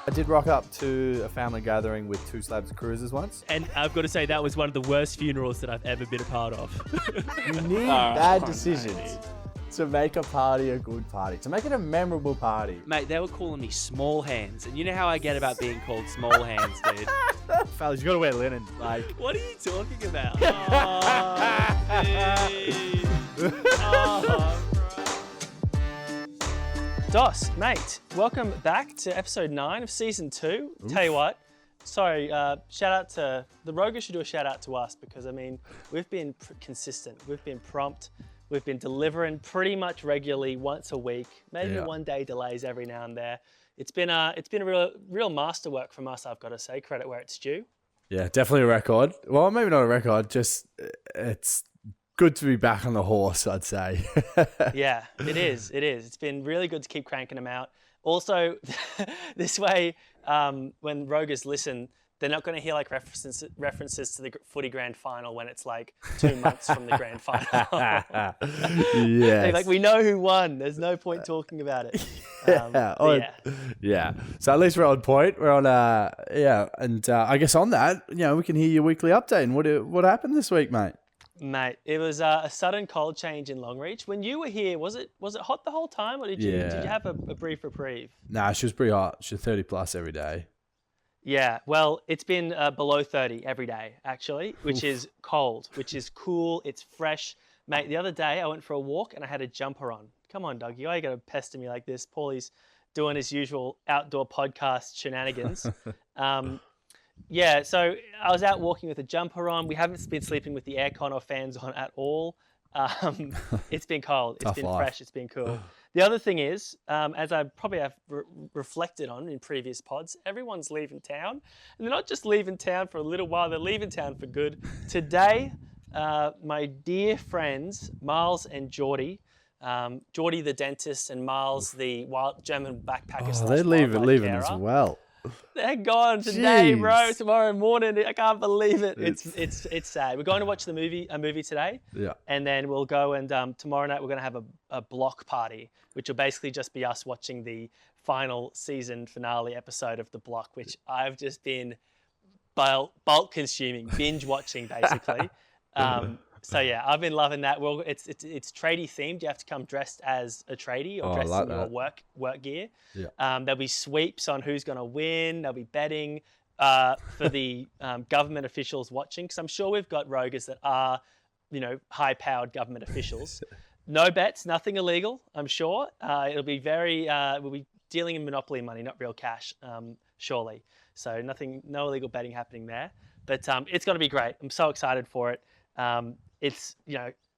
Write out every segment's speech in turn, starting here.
I did rock up to a family gathering with 2 slabs of cruisers once. And I've got to say, that was one of the worst funerals that I've ever been a part of. You need bad decisions to make a party a good party, to make it a memorable party. Mate, they were calling me small hands. And you know how I get about being called small hands, dude? Fellas, you gotta wear linen. Like, What are you talking about? Oh, dude. Oh, Dos, mate, welcome back to episode 9 of season 2. Oof. Tell you what, sorry, shout out to the Roga should do a shout out to us because I mean we've been consistent, we've been prompt, we've been delivering pretty much regularly once a week, maybe one day delays every now and there. It's been a real masterwork from us, I've got to say, credit where it's due. yeah, definitely a record. Well, maybe not a record, just it's good to be back on the horse, I'd say. Yeah, it is. It's been really good to keep cranking them out. Also, this way, when Roguers listen, they're not going to hear like references to the footy grand final when it's like 2 months from the grand final. Yes. Like, we know who won. There's no point talking about it. Yeah. So at least we're on point. We're on, and I guess on that, we can hear your weekly update. And what happened this week, mate? Mate, it was a sudden cold change in Longreach. When you were here, was it hot the whole time, or did you have a brief reprieve? Nah, she was pretty hot. She was 30 plus every day. Yeah, well, it's been below 30 every day, actually, which is cold, which is cool. It's fresh. Mate, the other day I went for a walk and I had a jumper on. Come on, Doug, you ain't going to pester me like this. Paulie's doing his usual outdoor podcast shenanigans. Yeah, so I was out walking with a jumper on. We haven't been sleeping with the aircon or fans on at all. It's been cold. It's been fresh. It's been cool. The other thing is, as I probably have reflected on in previous pods, everyone's leaving town. And they're not just leaving town for a little while, they're leaving town for good. Today, my dear friends, Miles and Geordie, Geordie the dentist and Miles the wild German backpacker. They're leaving as well. They're gone today, bro. Tomorrow morning. I can't believe it. It's sad. We're going to watch a movie today. Yeah. And then we'll go and tomorrow night we're going to have a block party, which will basically just be us watching the final season finale episode of The Block, which I've just been bulk consuming, binge watching basically. So yeah, I've been loving that. Well, it's tradie themed. You have to come dressed as a tradie or dressed in your work gear. Yeah. There'll be sweeps on who's going to win. There'll be betting for the government officials watching, because I'm sure we've got roguers that are, high-powered government officials. No bets, nothing illegal. I'm sure it'll be we'll be dealing in monopoly money, not real cash, surely. So no illegal betting happening there. But it's going to be great. I'm so excited for it. It's,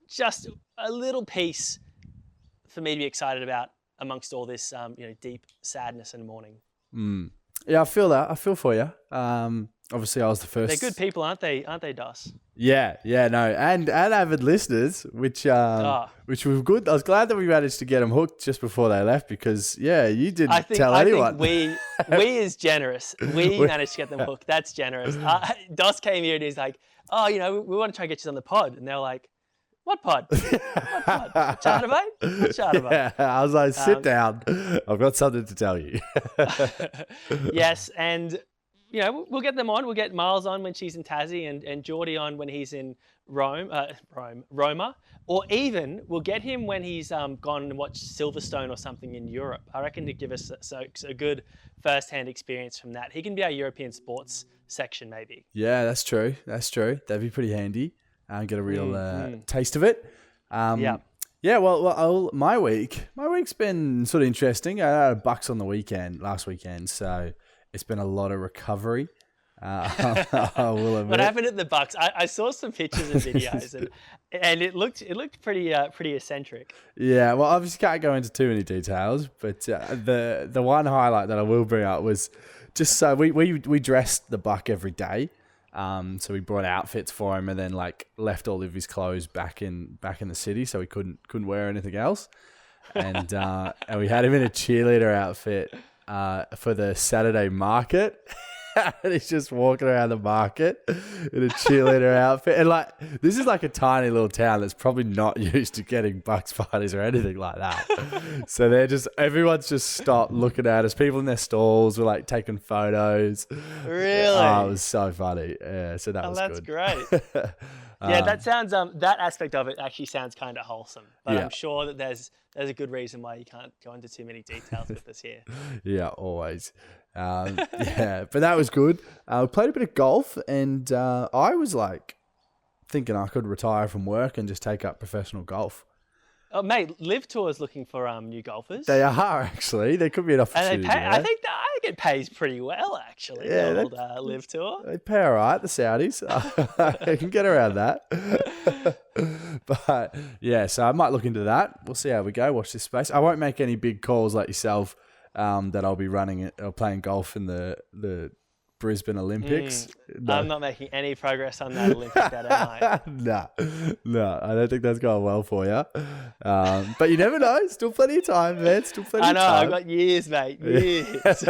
just a little piece for me to be excited about amongst all this, deep sadness and mourning. Yeah, I feel that. I feel for you. Obviously, I was the first. They're good people, aren't they? Aren't they, Dos? Yeah, no, and avid listeners, which was good. I was glad that we managed to get them hooked just before they left because, you didn't tell anyone. I think we is generous. We managed to get them hooked. That's generous. Dos came here and he's like, oh, we want to try and get you on the pod. And they're like, what pod? What pod? Chatterbait? What Chatterbait? Yeah, I was like, sit down. I've got something to tell you. Yes, and, we'll get them on. We'll get Miles on when she's in Tassie and Geordie on when he's in Roma. Or even we'll get him when he's gone and watched Silverstone or something in Europe. I reckon to give us a good first-hand experience from that. He can be our European sports section maybe. Yeah, that's true. That'd be pretty handy. Get a real taste of it. Yeah, well, my week's been sort of interesting. I had a Bucks on the last weekend, so it's been a lot of recovery. I will admit. What happened at the Bucks? I saw some pictures and videos, and it looked pretty eccentric. Yeah, well, obviously can't go into too many details, but the one highlight that I will bring up was just so we dressed the Buck every day. So we brought outfits for him and then left all of his clothes back in the city, so he couldn't wear anything else. And we had him in a cheerleader outfit for the Saturday market. And he's just walking around the market in a cheerleader outfit. And like, this is like a tiny little town that's probably not used to getting bucks parties or anything like that. So everyone's just stopped looking at us. People in their stalls were like taking photos. Really? Oh, it was so funny. Yeah, so that was that's good. Great. Yeah, that sounds that aspect of it actually sounds kind of wholesome. But Yeah. I'm sure that there's a good reason why you can't go into too many details with us here. Yeah, always. Yeah, but that was good. We played a bit of golf, and I was like thinking I could retire from work and just take up professional golf. Oh, mate, Live Tour is looking for new golfers. They are actually. There could be an opportunity. And they pay, there. I think it pays pretty well, actually. Yeah, the old Live Tour. They pay all right, the Saudis. I can get around that. But yeah, so I might look into that. We'll see how we go. Watch this space. I won't make any big calls like yourself that I'll be running it or playing golf in the Brisbane Olympics. No. I'm not making any progress on that Olympic bet, am I? No, I don't think that's going well for you. But you never know. Still plenty of time, man. Still plenty of time. I know. I've got years, mate. Years.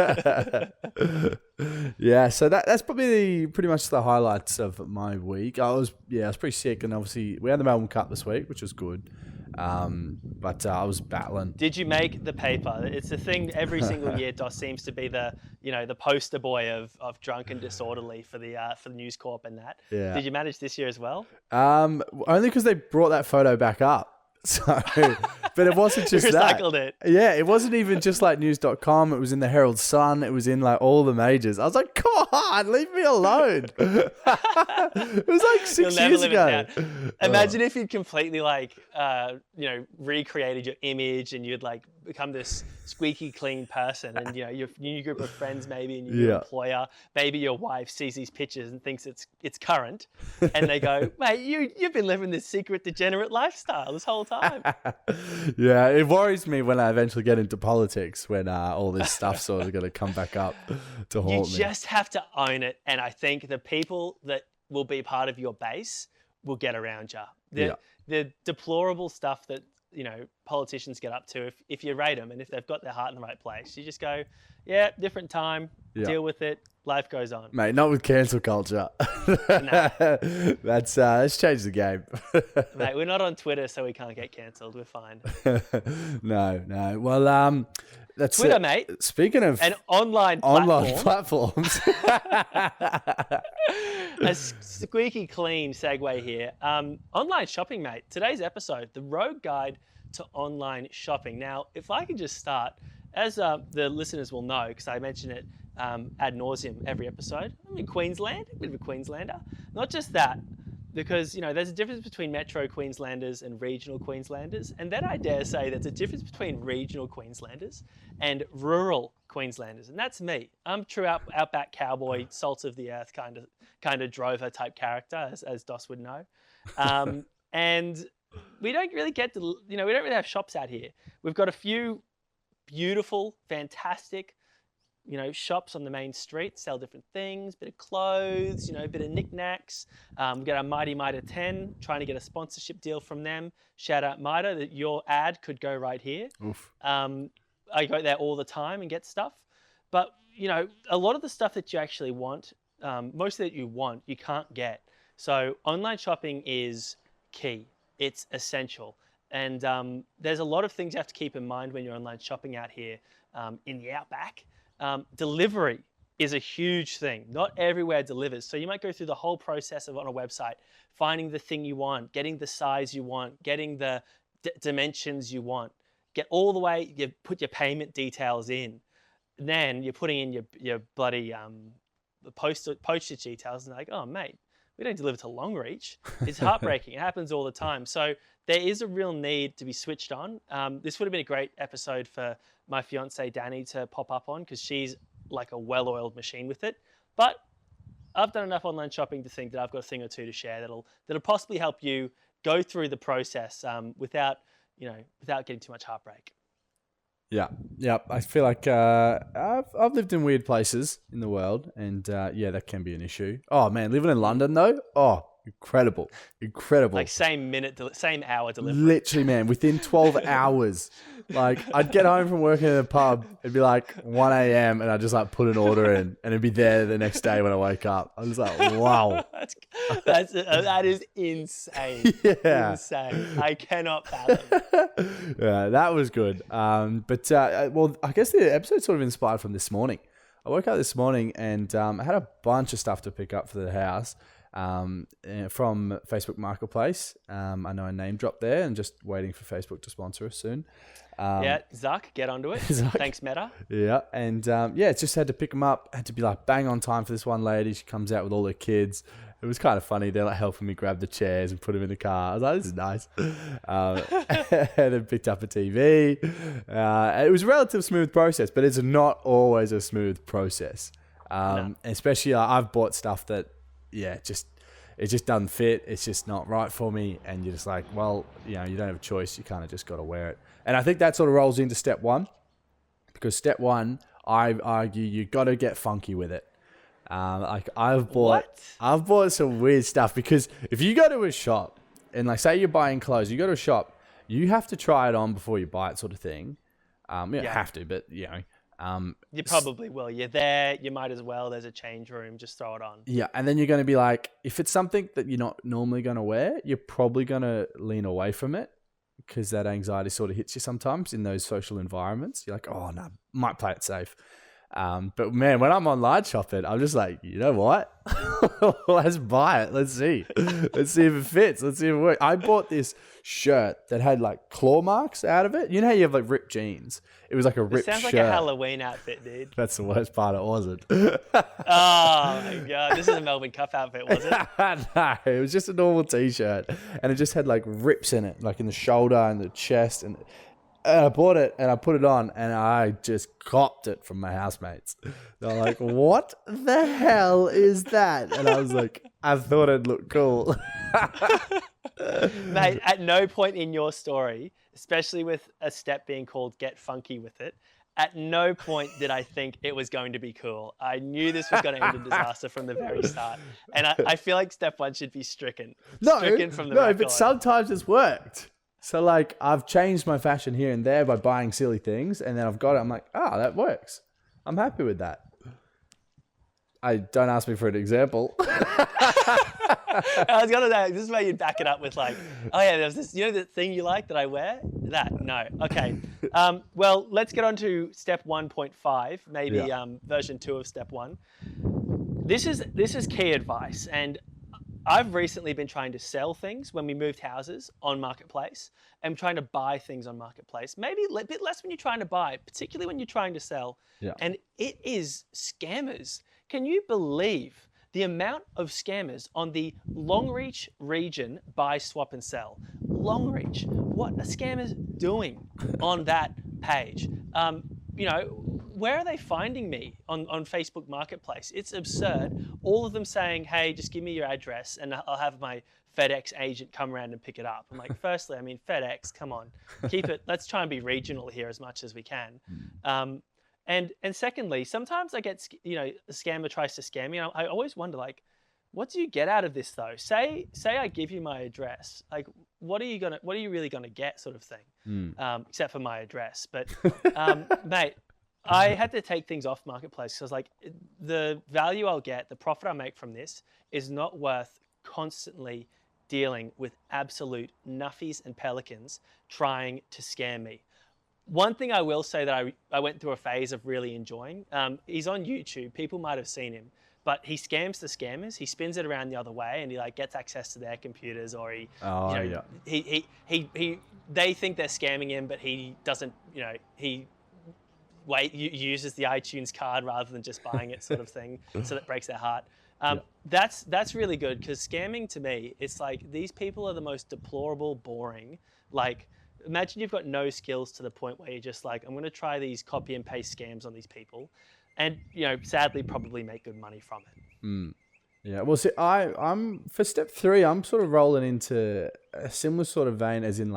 Yeah, so that's probably pretty much the highlights of my week. I was pretty sick, and obviously we had the Melbourne Cup this week, which was good. But I was battling. Did you make the paper? It's the thing every single year. Dos seems to be the poster boy of drunk and disorderly for the News Corp and that. Yeah. Did you manage this year as well? Only because they brought that photo back up. So, but it wasn't just recycled that. it. Yeah, it wasn't even just like news.com. It was in the Herald Sun. It was in like all the majors. I was like, come on, leave me alone. It was like 6 years ago. Imagine if you'd completely recreated your image and you'd like become this squeaky clean person, and your new group of friends maybe, and your employer, maybe your wife sees these pictures and thinks it's current, and they go, mate, you've been living this secret degenerate lifestyle this whole time. Yeah, it worries me when I eventually get into politics, when all this stuff sort of going to come back up to haunt me. You just have to own it, and I think the people that will be part of your base will get around you. The deplorable stuff that politicians get up to, if you rate them and if they've got their heart in the right place, you just go, yeah, different time, deal with it, life goes on. Mate, not with cancel culture. Nah. Let's changed the game. Mate, we're not on Twitter, so we can't get cancelled. We're fine. No. Well, that's Twitter, mate. Speaking of an online platforms. A squeaky clean segue here. Online shopping, mate. Today's episode, the road guide to online shopping. Now, if I could just start, as the listeners will know, because I mention it ad nauseum every episode, I'm in Queensland, a bit of a Queenslander. Not just that, because there's a difference between Metro Queenslanders and regional Queenslanders, and then I dare say there's a difference between regional Queenslanders and rural Queenslanders, and that's me. I'm true outback cowboy, salt of the earth kind of drover type character, as Dos would know, and we don't really get to we don't really have shops out here. We've got a few beautiful, fantastic shops on the main street, sell different things, bit of clothes, a bit of knickknacks. We've got our Mighty Mitre 10, trying to get a sponsorship deal from them. Shout out Mitre, that your ad could go right here. Oof. I go there all the time and get stuff. But, a lot of the stuff that you actually want, most of it you want, you can't get. So online shopping is key. It's essential. And there's a lot of things you have to keep in mind when you're online shopping out here in the outback. Delivery is a huge thing. Not everywhere delivers. So you might go through the whole process of on a website, finding the thing you want, getting the size you want, getting the dimensions you want, get all the way, you put your payment details in. And then you're putting in your bloody postage details, and they're like, oh mate, we don't deliver to Longreach. It's heartbreaking. It happens all the time. So there is a real need to be switched on. This would have been a great episode for my fiance Danny to pop up on, because she's like a well-oiled machine with it. But I've done enough online shopping to think that I've got a thing or two to share that'll possibly help you go through the process without getting too much heartbreak. Yeah. I feel like I've lived in weird places in the world, and that can be an issue. Oh man, living in London though, incredible. Like same hour delivery. Literally, man, within 12 hours. Like, I'd get home from working in a pub, it'd be like 1 a.m. and I'd just like put an order in and it'd be there the next day when I wake up. I was like, wow. That is insane. Yeah. Insane. I cannot fathom. Yeah, that was good. Well, I guess the episode sort of inspired from this morning. I woke up this morning and I had a bunch of stuff to pick up for the house from Facebook Marketplace. I know a name drop there and just waiting for Facebook to sponsor us soon. Zuck, get onto it. Thanks, Meta. Yeah, and just had to pick them up. Had to be like bang on time for this one lady. She comes out with all her kids. It was kind of funny. They're like helping me grab the chairs and put them in the car. I was like, this is nice. And then picked up a TV. It was a relatively smooth process, but it's not always a smooth process. No. Especially I've bought stuff that, it just doesn't fit. It's just not right for me. And you're just like, well, you don't have a choice. You kind of just got to wear it. And I think that sort of rolls into step one, because step one, I argue you got to get funky with it. I've bought some weird stuff, because if you go to a shop and like say you're buying clothes, you go to a shop, you have to try it on before you buy it, sort of thing. You don't have to, but you probably will. You're there, you might as well. There's a change room, just throw it on. Yeah, and then you're going to be like, if it's something that you're not normally going to wear, you're probably going to lean away from it, because that anxiety sort of hits you sometimes in those social environments. You're like, oh no, might play it safe. But man, when I'm online shopping, I'm just like, you know what? Let's buy it. Let's see. Let's see if it fits. Let's see if it works. I bought this shirt that had like claw marks out of it. You know how you have like ripped jeans? It was like a ripped shirt. Sounds like a Halloween outfit, dude. That's the worst part. It wasn't. Oh my God. This is a Melbourne Cup outfit, was it? No, it was just a normal t-shirt. And it just had like rips in it, like in the shoulder and the chest. And I bought it and I put it on and I just copped it from my housemates. They're like, what the hell is that? And I was like, I thought it'd look cool. Mate, at no point in your story, especially with a step being called get funky with it, at no point did I think it was going to be cool. I knew this was going to end in disaster from the very start. And I feel like step one should be stricken. Stricken from the but sometimes it's worked. So like I've changed my fashion here and there by buying silly things, and then I've got it. I'm like, that works. I'm happy with that. Don't ask me for an example. I was gonna say, this is where you'd back it up with like, oh yeah, there's this, the thing you like that I wear? That, no. Okay. Well, let's get on to step 1.5, maybe version 2 of step 1. This is key advice, and I've recently been trying to sell things when we moved houses on Marketplace. I'm trying to buy things on Marketplace. Maybe a bit less when you're trying to buy, particularly when you're trying to sell. Yeah. And it is scammers. Can you believe the amount of scammers on the Longreach region buy, swap and sell? Longreach, what are scammers doing on that page? Where are they finding me on Facebook Marketplace? It's absurd. All of them saying, hey, just give me your address and I'll have my FedEx agent come around and pick it up. I'm like, firstly, FedEx, come on, keep it. Let's try and be regional here as much as we can. And secondly, sometimes I get, a scammer tries to scam me. I always wonder, like, what do you get out of this though? Say I give you my address. Like, what are you really gonna get, sort of thing? Except for my address. But mate, I had to take things off Marketplace because like the value I'll get, the profit I make from this is not worth constantly dealing with absolute nuffies and pelicans trying to scam me. One thing I will say that I went through a phase of really enjoying, he's on YouTube, people might have seen him, but he scams the scammers. He spins it around the other way and he like gets access to their computers, or they think they're scamming him, but he doesn't, he uses the iTunes card rather than just buying it, sort of thing. So that breaks their heart. That's really good, because scamming to me, it's like these people are the most deplorable, boring. Like, imagine you've got no skills to the point where you're just like, I'm going to try these copy and paste scams on these people, and sadly probably make good money from it. Yeah, well, see, I'm for step 3, I'm sort of rolling into a similar sort of vein as in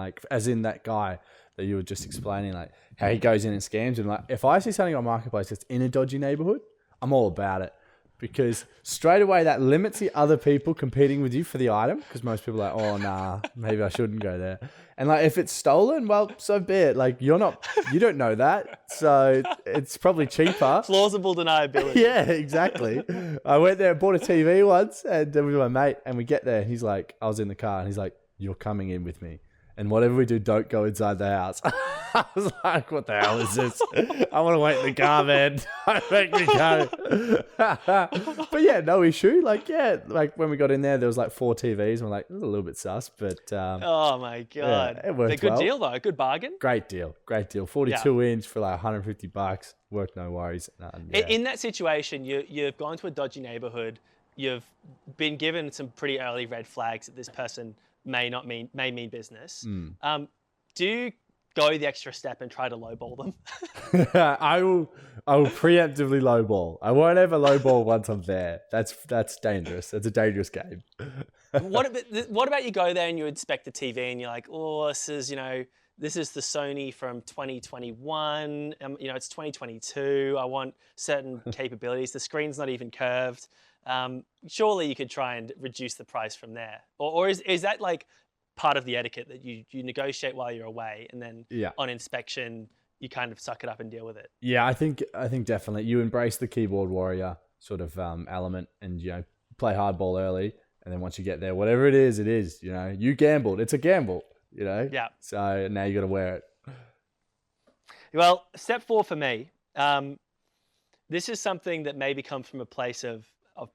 that guy that you were just explaining, like how he goes in and scams. And like, if I see something on Marketplace that's in a dodgy neighborhood, I'm all about it. because straight away that limits the other people competing with you for the item, because most people are like, oh, nah, maybe I shouldn't go there. And like, if it's stolen, well, so be it. Like, you don't know that. So it's probably cheaper. Plausible deniability. Yeah, exactly. I went there and bought a TV once and with my mate, and we get there and he's like, I was in the car and he's like, you're coming in with me. And whatever we do, don't go inside the house. I was like, what the hell is this? I want to wait in the car, man. Don't make me go. But yeah, no issue. Like, yeah, like when we got in there was like 4 TVs. And we're like, this is a little bit sus, but... oh, my God. Yeah, it worked good deal, though. Good bargain. Great deal. 42 inch for like $150. Worked no worries. In that situation, you've gone to a dodgy neighborhood. You've been given some pretty early red flags that this person may mean business. Do you go the extra step and try to lowball them? I will preemptively lowball. I won't ever lowball once I'm there. That's dangerous. That's a dangerous game. What about you go there and you inspect the TV and you're like, oh, this is the Sony from 2021. It's 2022. I want certain capabilities. The screen's not even curved. Surely you could try and reduce the price from there. Or is that like part of the etiquette that you negotiate while you're away and then on inspection you kind of suck it up and deal with it? Yeah, I think definitely you embrace the keyboard warrior sort of element and play hardball early, and then once you get there, whatever it is, you gambled. It's a gamble, Yeah. So now you got to wear it. Well, step 4 for me. This is something that maybe comes from a place of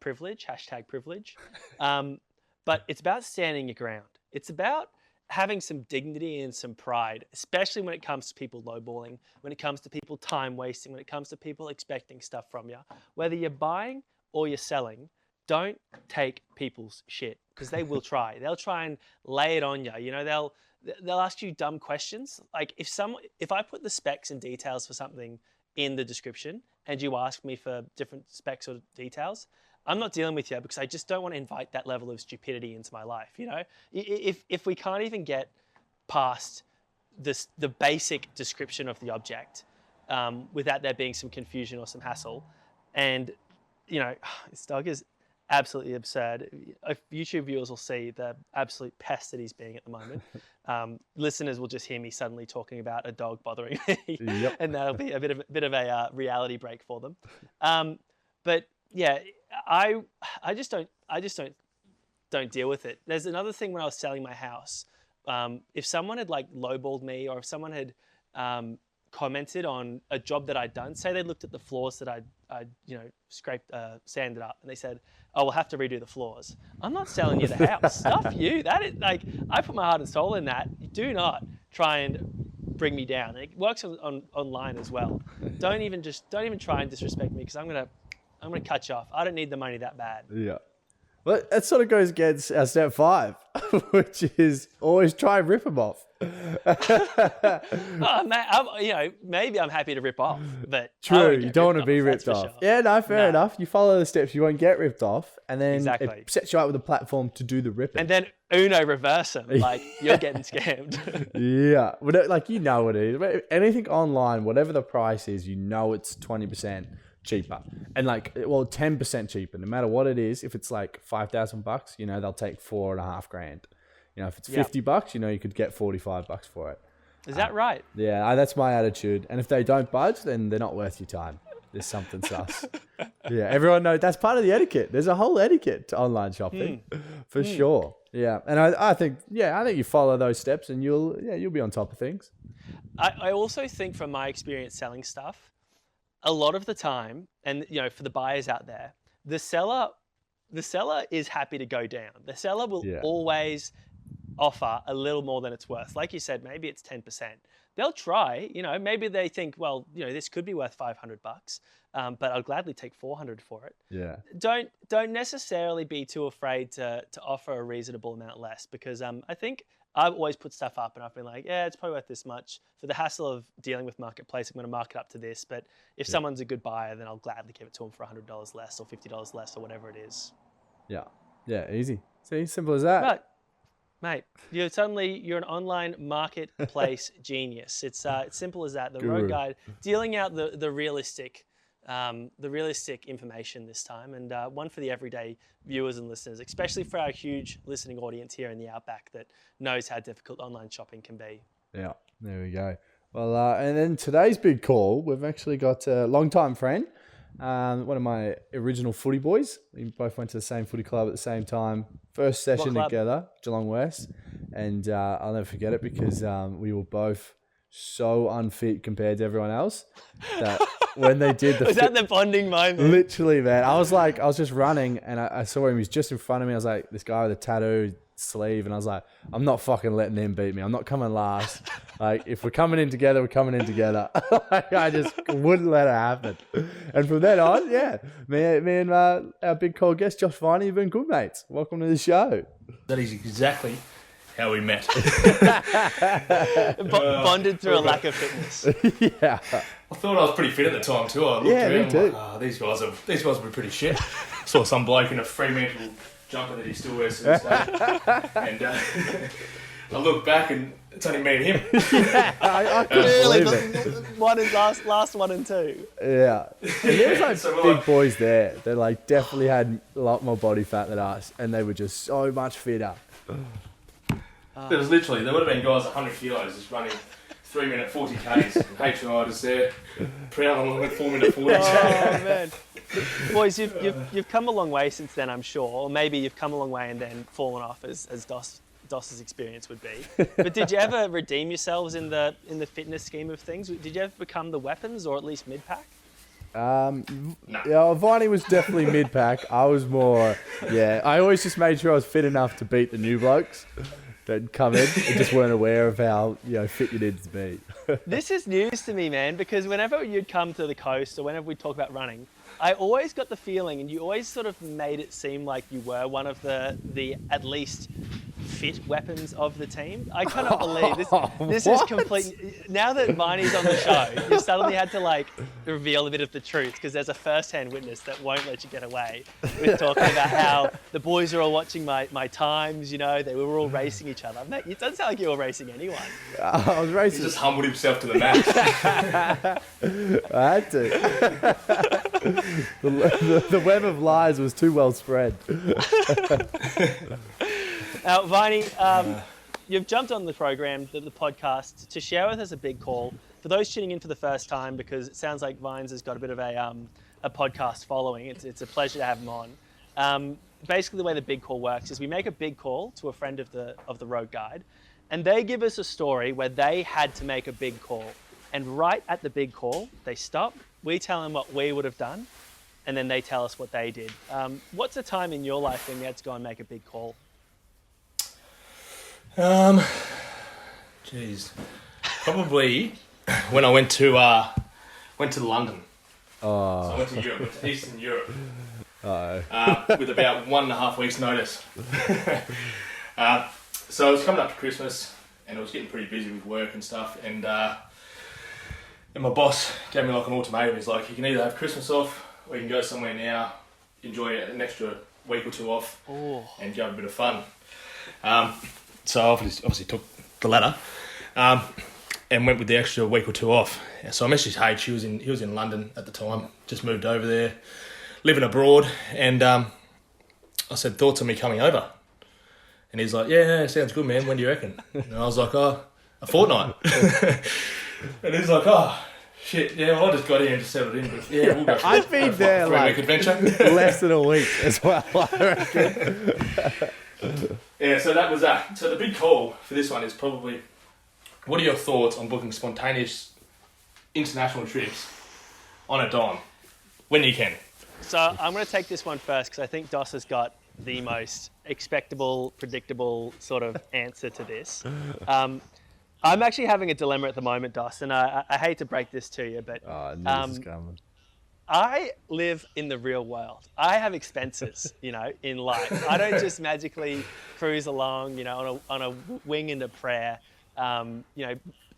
privilege, #privilege. But it's about standing your ground. It's about having some dignity and some pride, especially when it comes to people lowballing, when it comes to people time wasting, when it comes to people expecting stuff from you. Whether you're buying or you're selling, don't take people's shit, because they will try. They'll try and lay it on you. They'll ask you dumb questions. Like if I put the specs and details for something in the description and you ask me for different specs or details, I'm not dealing with you, because I just don't want to invite that level of stupidity into my life. If we can't even get past the basic description of the object without there being some confusion or some hassle, and this dog is absolutely absurd. If YouTube viewers will see the absolute pest that he's being at the moment. Listeners will just hear me suddenly talking about a dog bothering me, and that'll be a bit of a reality break for them. But yeah, I just don't deal with it. There's another thing when I was selling my house. If someone had like lowballed me, or if someone had commented on a job that I'd done, say they looked at the floors that I'd scraped, sanded up, and they said, "Oh, we'll have to redo the floors." I'm not selling you the house. Stuff you. That is like, I put my heart and soul in that. Do not try and bring me down. It works online as well. Don't even try and disrespect me, because I'm gonna cut you off. I don't need the money that bad. Yeah. Well, that sort of goes against our step 5, which is always try and rip them off. Maybe I'm happy to rip off, but true, you don't want to be ripped off. Sure. Yeah, no, fair enough. You follow the steps, you won't get ripped off, and then it sets you up with a platform to do the ripping. And then Uno reverse them, like you're getting scammed. Yeah, like what it is. Anything online, whatever the price is, it's 20% cheaper, and 10% cheaper, no matter what it is. If it's like $5,000, they'll take $4,500. If it's $50, you could get $45 for it. Is that right? Yeah, that's my attitude. And if they don't budge, then they're not worth your time. There's something sus. Yeah, everyone knows that's part of the etiquette. There's a whole etiquette to online shopping, for sure. Yeah, and I think you follow those steps, and you'll be on top of things. I also think, from my experience selling stuff, a lot of the time, and for the buyers out there, the seller is happy to go down. The seller will always offer a little more than it's worth. Like you said, maybe it's 10%. They'll try, maybe they think, well, this could be worth $500, but I'll gladly take $400 for it. Yeah. Don't necessarily be too afraid to offer a reasonable amount less, because I think I've always put stuff up and I've been like, yeah, it's probably worth this much. For the hassle of dealing with Marketplace, I'm going to mark it up to this. But if someone's a good buyer, then I'll gladly give it to them for $100 less or $50 less or whatever it is. Yeah. Yeah, easy. See, simple as that. But, mate, you're an online marketplace genius. It's simple as that. The road guide, dealing out the realistic the realistic information this time, and one for the everyday viewers and listeners, especially for our huge listening audience here in the Outback that knows how difficult online shopping can be. Yeah, there we go. Well, and then today's big call, we've actually got a long-time friend, one of my original footy boys. We both went to the same footy club at the same time. First session together, Geelong West. And I'll never forget it because we were both so unfit compared to everyone else that when they did the... Was that the bonding moment? Literally, man. I was just running and I saw him. He was just in front of me. I was like, this guy with a tattoo sleeve. And I was like, I'm not fucking letting him beat me. I'm not coming last. Like, if we're coming in together, we're coming in together. I just wouldn't let it happen. And from then on, yeah, me and our big call guest, Josh Viney, have been good mates. Welcome to the show. That is exactly how we met. Bonded through a lack of fitness. Yeah. I thought I was pretty fit at the time too. I looked around, me too. Like, these guys will be pretty shit. Saw some bloke in a Fremantle jumper that he still wears to this day. And I looked back and it's only me and him. I couldn't believe it. One is last 1 and 2. Yeah. And there's like big boys there. They like definitely had a lot more body fat than us and they were just so much fitter. There was literally, there would have been guys 100 kilos just running 3-minute 40 Ks and HI just there, prowling along with 4-minute 40. Oh man. Boys, you've come a long way since then, I'm sure. Or maybe you've come a long way and then fallen off as Doss's experience would be. But did you ever redeem yourselves in the fitness scheme of things? Did you ever become the weapons or at least mid-pack? No. Yeah, Viney was definitely mid-pack. I was more, I always just made sure I was fit enough to beat the new blokes that come in and just weren't aware of how fit you needed to be. This is news to me, man, because whenever you'd come to the coast or whenever we talk about running, I always got the feeling, and you always sort of made it seem like you were one of the at least fit weapons of the team. I cannot believe this. This is complete. Now that Viney's on the show, you suddenly had to like reveal a bit of the truth because there's a first-hand witness that won't let you get away with talking about how the boys are all watching my times. They were all racing each other. Mate, it doesn't sound like you were racing anyone. I was racing. He just humbled himself to the max. I had to. The web of lies was too well spread. Now, Viney, you've jumped on the program, the podcast, to share with us a big call. For those tuning in for the first time, because it sounds like Vines has got a bit of a podcast following, it's a pleasure to have him on. Basically, the way the big call works is we make a big call to a friend of the road guide, and they give us a story where they had to make a big call. And right at the big call, they stop, we tell them what we would have done, and then they tell us what they did. What's a time in your life when you had to go and make a big call? Probably when I went to London. Oh. So I went to Europe, went to Eastern Europe. Uh-oh. With about 1.5 weeks' notice. So it was coming up to Christmas, and I was getting pretty busy with work and stuff, and my boss gave me like an ultimatum. He's like, you can either have Christmas off, or you can go somewhere now, enjoy an extra week or two off, and go have a bit of fun. So I obviously took the latter, and went with the extra week or two off. So I messaged H. He was in London at the time, just moved over there, living abroad, and I said, thoughts on me coming over? And he's like, yeah, sounds good, man. When do you reckon? And I was like, a fortnight. And he's like, oh, shit, yeah, well, I just got here and just settled in. But yeah, we'll go for I've been there like adventure. less than a week as well, I reckon. Yeah, so that was that. So the big call for this one is probably, what are your thoughts on booking spontaneous international trips on a dime when you can? So I'm going to take this one first because I think Doss has got the most expectable, predictable sort of answer to this. I'm actually having a dilemma at the moment, Doss, and I hate to break this to you, but I knew this was coming. I live in the real world. I have expenses, in life. I don't just magically cruise along, on a wing and a prayer,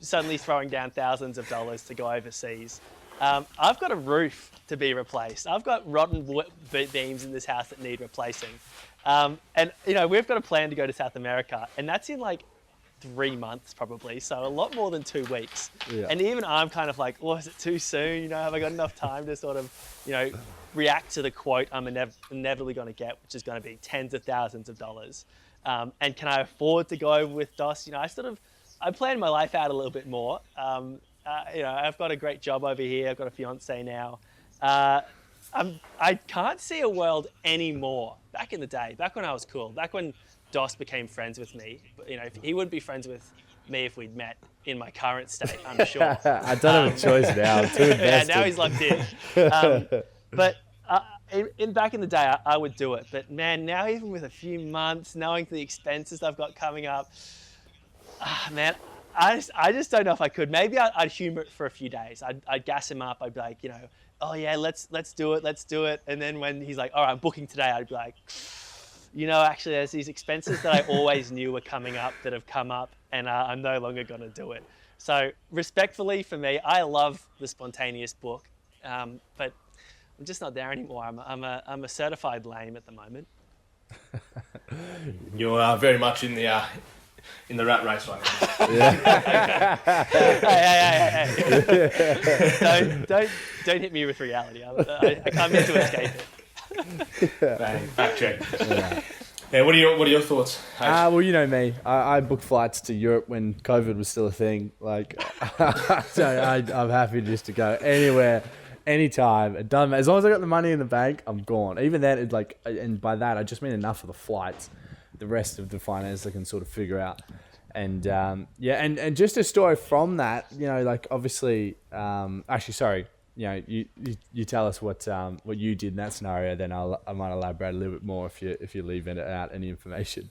suddenly throwing down thousands of dollars to go overseas. I've got a roof to be replaced. I've got rotten beams in this house that need replacing. And we've got a plan to go to South America, and that's in like 3 months probably, so a lot more than 2 weeks. Yeah. And even I'm kind of like, well, is it too soon? You know, have I got enough time to sort of, you know, react to the quote I'm inevitably going to get, which is going to be tens of thousands of dollars? And can I afford to go with DOS? You know, I planned my life out a little bit more. You know, I've got a great job over here. I've got a fiance now. I can't see a world anymore. Back in the day, back when I was cool, back when DOS became friends with me, you know, he wouldn't be friends with me if we'd met in my current state, I'm sure. I don't have a choice now. I'm too invested. Yeah, now he's locked in. But back in the day, I would do it. But man, now even with a few months, knowing the expenses I've got coming up, man, I just don't know if I could. Maybe I'd humor it for a few days. I'd gas him up. I'd be like, you know, oh yeah, let's do it. And then when he's like, all right, I'm booking today, I'd be like, you know, actually there's these expenses that I always knew were coming up that have come up, and I'm no longer going to do it. So respectfully for me, I love the spontaneous book, but I'm just not there anymore. I'm a certified lame at the moment. You're very much in the rat race right now. Hey. Don't hit me with reality. I can't mean to escape it. Bang, fact check. Yeah, what are your thoughts? Well, you know me. I booked flights to Europe when COVID was still a thing. Like, so I'm happy just to go anywhere, anytime. It doesn't matter. As long as I got the money in the bank, I'm gone. Even then, it's like, and by that I just mean enough of the flights. The rest of the finance I can sort of figure out. And and just a story from that, you know, like obviously, actually, sorry, you know, you tell us what you did in that scenario, then I might elaborate a little bit more if you leave out any information.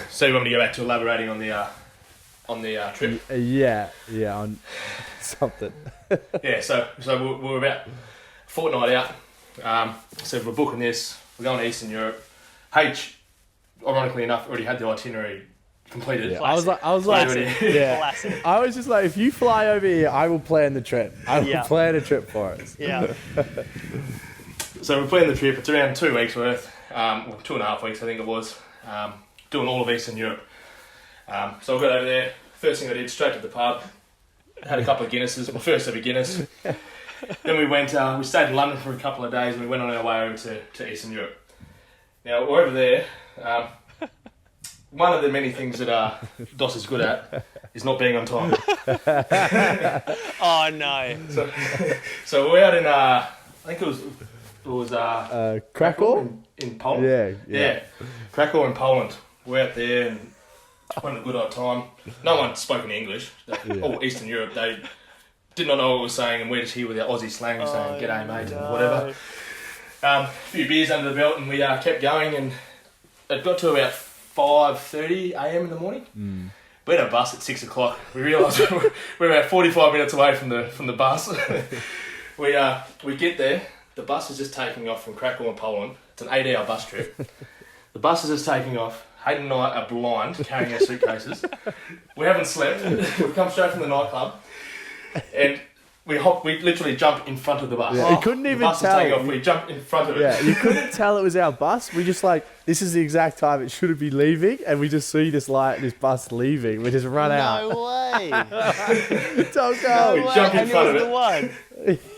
So you want me to go back to elaborating on the trip? Yeah, on something. Yeah, so we're about a fortnight out. So we're booking this. We're going to Eastern Europe. H, ironically enough, already had the itinerary completed. Yeah. I was like, yeah. Classic. I was just like, if you fly over here, I will plan the trip. I will plan a trip for us. Yeah. So we're planning the trip. It's around 2 weeks worth, or 2.5 weeks, I think it was. Doing all of Eastern Europe. So I got over there. First thing I did, straight to the pub. Had a couple of Guinnesses. My first ever Guinness. Then we went. We stayed in London for a couple of days, and we went on our way over to Eastern Europe. Now, we're over there. One of the many things that DOS is good at is not being on time. Oh, no. So we're out in, I think it was Krakow? In Poland? Yeah. Krakow in Poland. We're out there and having a good old time. No one spoke in English. All Eastern Europe, they did not know what we were saying, and we're just here with our Aussie slang saying, g'day mate, and whatever. A few beers under the belt, and we kept going, and it got to about 5:30 a.m. in the morning. We had a bus at 6 o'clock. We realised we're about 45 minutes away from the bus. We get there. The bus is just taking off from Krakow in Poland. It's an 8-hour bus trip. The bus is just taking off. Hayden and I are blind, carrying our suitcases. We haven't slept. We've come straight from the nightclub, and we literally jump in front of the bus. Yeah. You couldn't even the bus tell. Is taking off, we jump in front of it. Yeah, you couldn't tell it was our bus. We just like, this is the exact time it should be leaving, and we just see this bus leaving. We just run out. No way. Don't go. We jump in front of it. The one.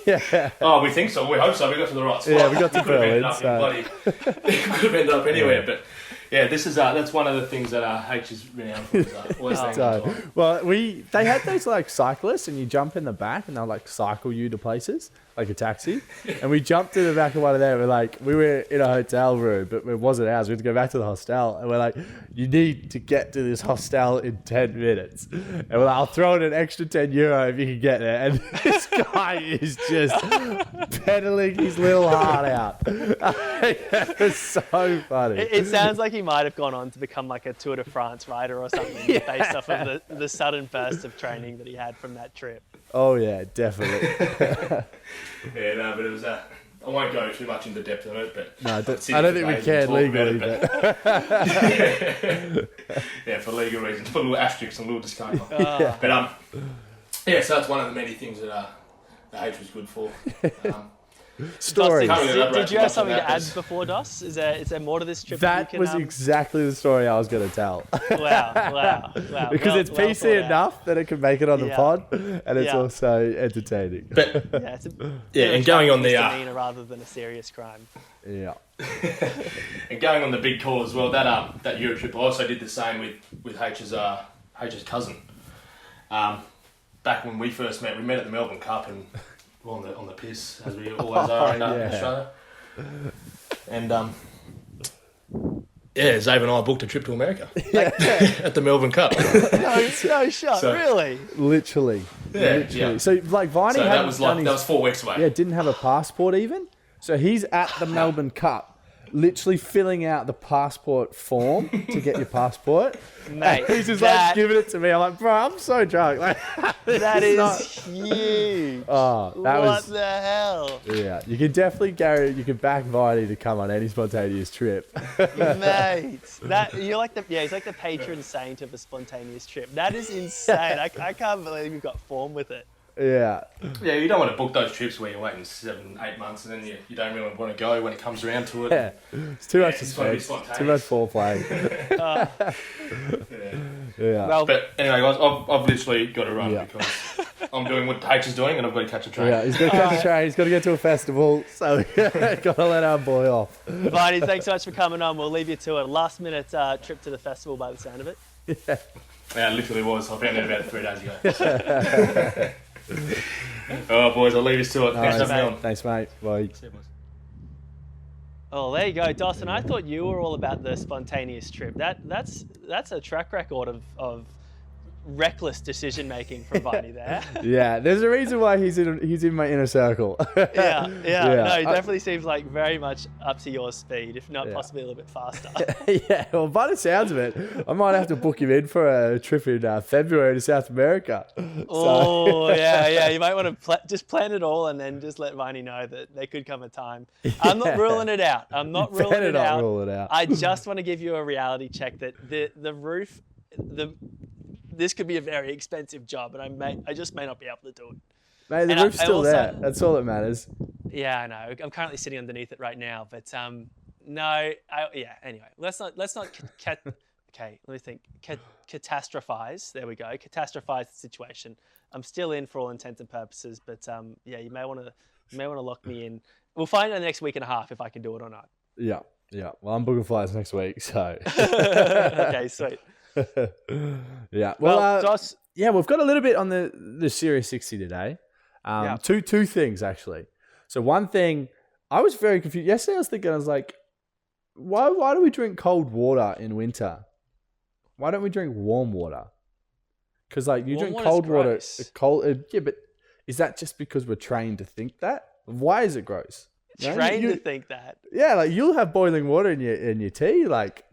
Yeah. Oh, we think so. We hope so. We got to the right spot. Yeah, we got to Berlin. It could have ended up anywhere, but yeah, this is that's one of the things that H is renowned for. Always staying on time. Well, they had those like cyclists, and you jump in the back, and they'll like cycle you to places like a taxi. And we jumped in the back of one of them. We were in a hotel room, but it wasn't ours. We had to go back to the hostel, and we're like, you need to get to this hostel in 10 minutes. And we're like, I'll throw in an extra €10 if you can get there. And this guy is just pedaling his little heart out. It was so funny. It sounds like he might have gone on to become like a Tour de France rider or something, based off of the sudden burst of training that he had from that trip. Oh yeah, definitely. Yeah, no, but it was I won't go too much into depth on it, but no, I don't think we can legally. Yeah, for legal reasons, put a little asterisk and a little disclaimer. Oh. But yeah, so that's one of the many things that the H was good for. Story. Did you have something to add before Dos? Is there more to this trip? That was exactly the story I was going to tell. Wow. Because it's PC enough that it can make it on the pod, and it's also entertaining. But and going on the rather than a serious crime. Yeah. And going on the big call as well. That Europe trip, I also did the same with H's cousin. Back when we first met, we met at the Melbourne Cup and on the piss, as we always are in Australia. And Zave and I booked a trip to America at the Melbourne Cup. No shot, really? Literally. Yeah. So like Viney that was 4 weeks away. Yeah, didn't have a passport even. So he's at the Melbourne Cup, literally filling out the passport form to get your passport. Mate, and he's just like giving it to me. I'm like, bro, I'm so drunk. Like, that is huge. Oh, what the hell? Yeah, you can definitely you can back Viney to come on any spontaneous trip. Mate, he's like the patron saint of a spontaneous trip. That is insane. I can't believe you've got form with it. Yeah. Yeah, you don't want to book those trips where you're waiting 7-8 months and then you don't really want to go when it comes around to it. Yeah. It's too much suspense. Too much foreplay. Yeah. Well, but anyway, guys, I've literally got to run because I'm doing what H is doing and I've got to catch a train. Yeah, he's got to catch a train. He's got to get to a festival. So got to let our boy off. Viney, thanks so much for coming on. We'll leave you to it. Last minute trip to the festival by the sound of it. Yeah, it literally was. I found out about it 3 days ago. Oh, boys, I'll leave you to it. Thanks, mate. Bye. See you, boys. Oh, there you go, Dawson. I thought you were all about the spontaneous trip. That's a track record of reckless decision making from Viney there. Yeah, there's a reason why he's in my inner circle. Yeah. No, he definitely seems like very much up to your speed, if not possibly a little bit faster. Yeah, well, by the sounds of it, I might have to book him in for a trip in February to South America. Oh, yeah. You might want to just plan it all and then just let Viney know that there could come a time. I'm not ruling it out. Rule it out. I just want to give you a reality check that the roof, this could be a very expensive job, and I just may not be able to do it. Mate, the roof's still there. That's all that matters. Yeah, I know. I'm currently sitting underneath it right now, but anyway, let's not okay, let me think. Catastrophize. There we go. Catastrophize the situation. I'm still in for all intents and purposes, but you may want to lock me in. We'll find out next week and a half if I can do it or not. Yeah. Well, I'm booking flights next week, so. Okay, sweet. Yeah. Well, Joss. Yeah, we've got a little bit on the Series 60 today. Two things actually. So one thing, I was very confused. Yesterday I was thinking, I was like, why do we drink cold water in winter? Why don't we drink warm water? Because like you drink cold water, but is that just because we're trained to think that? Why is it gross? Trained to think that. Yeah, like you'll have boiling water in your tea, like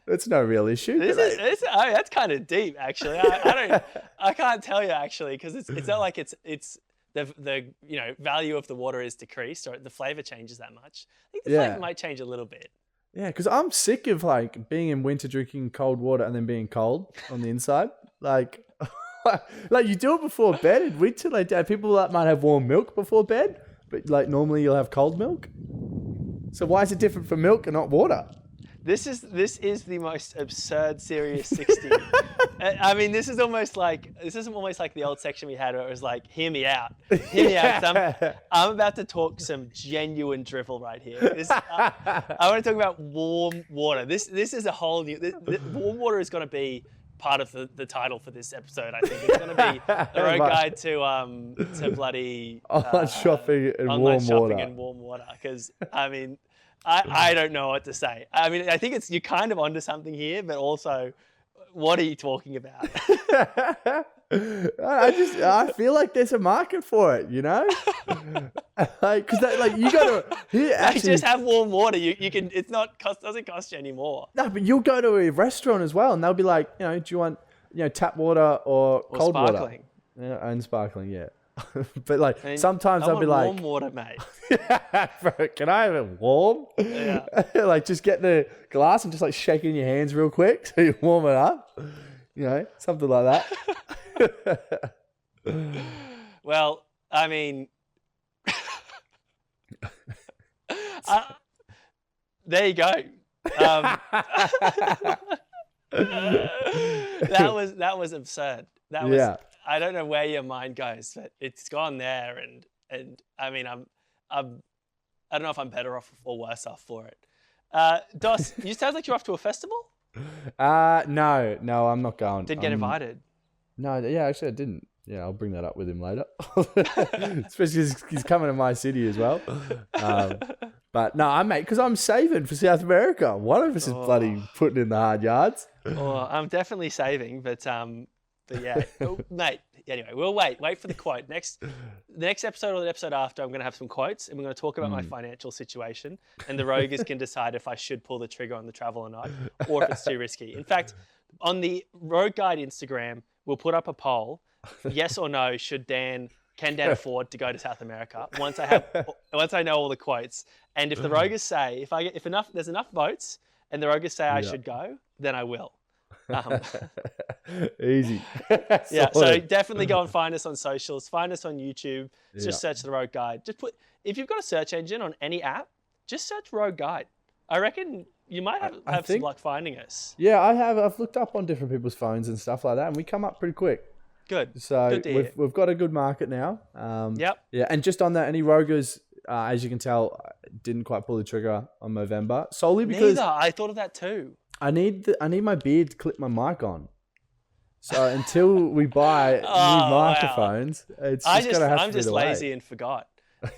it's no real issue. That's kind of deep, actually. I can't tell you actually because it's not like it's the value of the water is decreased or the flavor changes that much. I think the flavor might change a little bit. Yeah, because I'm sick of like being in winter drinking cold water and then being cold on the inside. Like you do it before bed in winter. Like people that might have warm milk before bed, but like normally you'll have cold milk. So why is it different for milk and not water? This is the most absurd Serious 60. I mean, this is almost like the old section we had where it was like, hear me out. Hear me out. 'Cause I'm about to talk some genuine drivel right here. I want to talk about warm water. This is a whole new... warm water is going to be part of the title for this episode, I think. It's going to be the road guide to bloody... online shopping and warm water. Because, I mean... I don't know what to say. I mean, I think you're kind of onto something here, but also, what are you talking about? I feel like there's a market for it, like because you got to actually just have warm water. You can. It's not doesn't cost you any more. No, but you'll go to a restaurant as well, and they'll be like, do you want tap water or cold sparkling? Water? Yeah, and sparkling, yeah. But like sometimes they'll be like warm water, mate. Bro, can I have it warm? Yeah. Like just get the glass and just like shake it in your hands real quick so you warm it up. Something like that. Well, I mean, There you go. That was absurd. That was. I don't know where your mind goes, but it's gone there, and I mean, I don't know if I'm better off or worse off for it. Dos, you sound like you're off to a festival? No, I'm not going. Didn't get invited. No, yeah, actually I didn't. Yeah, I'll bring that up with him later. Especially because he's coming to my city as well. But no, because I'm saving for South America. One of us is bloody putting in the hard yards. I'm definitely saving, but yeah, mate. Anyway, we'll wait for the quote. The next episode or the episode after, I'm going to have some quotes, and we're going to talk about my financial situation, and the Roguers can decide if I should pull the trigger on the travel or not, or if it's too risky. In fact, on the Rogue Guide Instagram, we'll put up a poll: yes or no, can Dan afford to go to South America? Once I know all the quotes, and if the Roguers say there's enough votes, and the Roguers say I should go, then I will. Easy. Yeah, so definitely go and find us on socials, find us on YouTube. Just search the Rogue Guide. If you've got a search engine on any app, just search Rogue Guide. I reckon you might have some luck finding us. Yeah, I've looked up on different people's phones and stuff like that, and we come up pretty quick. Good. So we've got a good market now. Yep. Yeah, and just on that, any Roguers, as you can tell, didn't quite pull the trigger on Movember solely because I thought of that too. I need my beard to clip my mic on. So until we buy new microphones, it's just gonna have to be the way. I'm just lazy and forgot.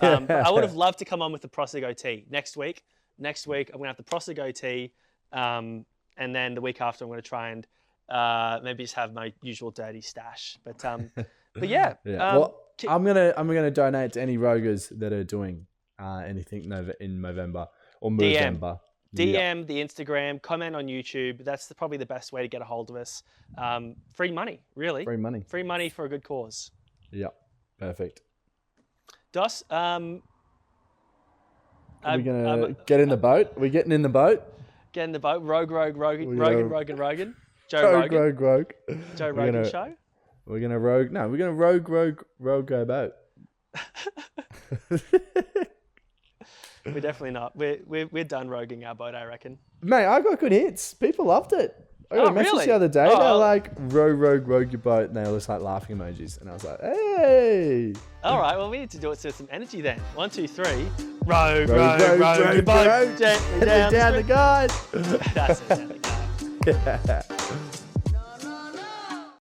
I would have loved to come on with the Prosser goatee next week. Next week I'm gonna have the Prosser goatee, and then the week after I'm gonna try and maybe just have my usual dirty stash. But yeah. Well, I'm gonna donate to any Roguers that are doing anything in November or Movember. DM the Instagram, comment on YouTube. That's probably the best way to get a hold of us. Free money, really. Free money for a good cause. Yeah, perfect. Dos, are we gonna get in the boat? Are we getting in the boat? Get in the boat. Rogan. Joe Rogan. Joe Rogan show. We're gonna rogue. No, we're gonna rogue go boat. We're definitely not. We're done roguing our boat, I reckon. Mate, I got good hits. People loved it. I got a message the other day. They were like, rogue your boat. And they were just like laughing emojis. And I was like, hey. All right, well, we need to do it with some energy then. 1, 2, 3. Rogue your boat. Gently down the guide. That's it, down the guide. Yeah.